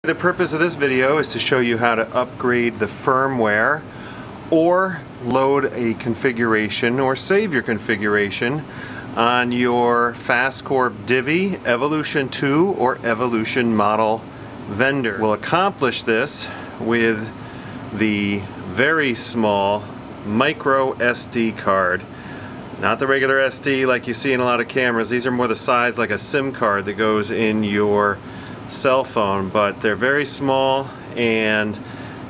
The purpose of this video is to show you how to upgrade the firmware or load a configuration or save your configuration on your Fastcorp DIVI, Evolution 2 or Evolution model vendor. We'll accomplish this with the very small micro SD card. Not the regular SD like you see in a lot of cameras. These are more the size like a SIM card that goes in your cell phone, but they're very small and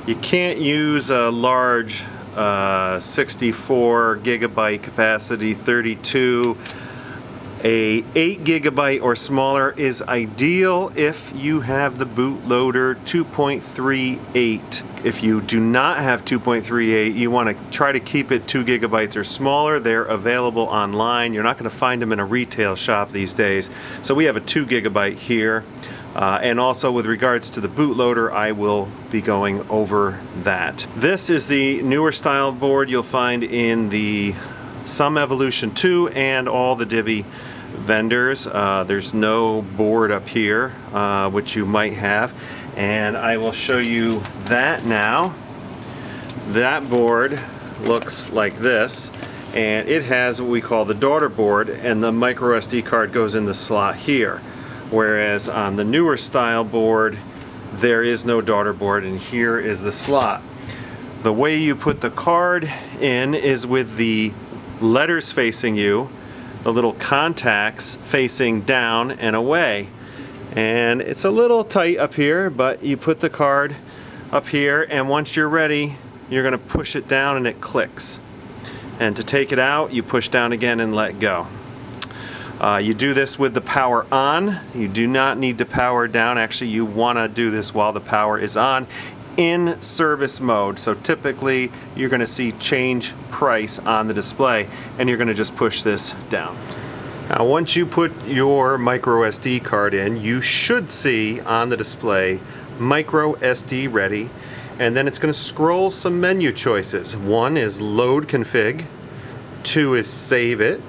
you can't use a large 64 gigabyte capacity 32. A 8 gigabyte or smaller is ideal if you have the bootloader 2.38. If you do not have 2.38, you want to try to keep it 2 gigabytes or smaller. They're available online. You're not going to find them in a retail shop these days. So we have a 2 gigabyte here. And also with regards to the bootloader, I will be going over that. This is the newer style board you'll find in the some Evolution 2 and all the DIVI vendors. There's no board up here, which you might have, and I will show you that now. That board looks like this, and it has what we call the daughter board, and the micro SD card goes in the slot here. Whereas on the newer style board, there is no daughter board, and here is the slot. The way you put the card in is with the letters facing you, the little contacts facing down and away. And it's a little tight up here, but you put the card up here, and once you're ready, you're going to push it down and it clicks. And to take it out, you push down again and let go. You do this with the power on. You do not need to power down. Actually, you want to do this while the power is on in service mode. So typically you're going to see change price on the display, and you're going to just push this down. Now once you put your micro SD card in, you should see on the display micro SD ready, and then it's going to scroll some menu choices. 1 is load config, 2 is save it,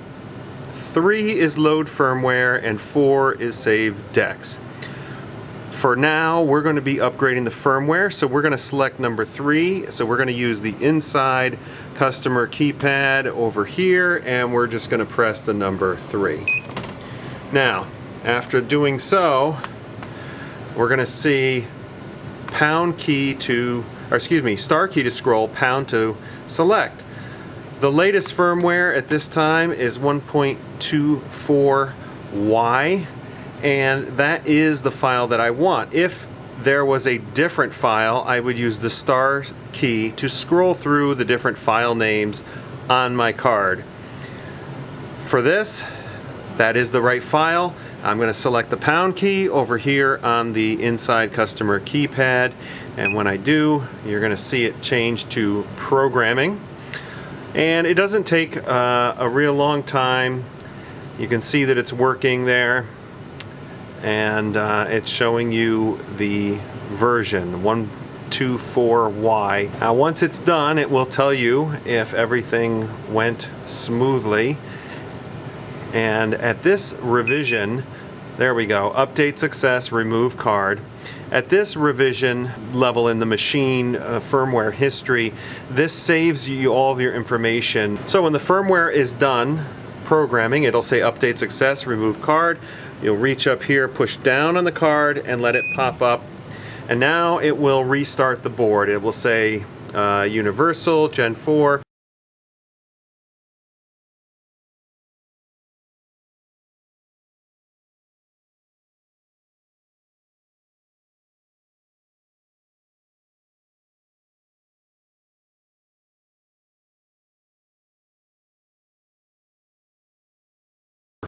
3 is load firmware, and 4 is save DEX. For now, we're going to be upgrading the firmware, so we're going to select number 3. So we're going to use the inside customer keypad over here, and we're just going to press the number 3. Now, after doing so, we're going to see star key to scroll, pound to select. The latest firmware at this time is 1.24Y, and that is the file that I want. If there was a different file, I would use the star key to scroll through the different file names on my card. For this, that is the right file. I'm going to select the pound key over here on the inside customer keypad, and when I do, you're going to see it change to programming. And it doesn't take a real long time. You can see that it's working there, and it's showing you the version 1.24Y. Now once it's done, it will tell you if everything went smoothly. And at this revision, there we go, update success, remove card. At this revision level in the machine firmware history, this saves you all of your information. So when the firmware is done programming, it'll say update success, remove card. You'll reach up here, push down on the card, and let it pop up. And now it will restart the board. It will say Universal Gen 4.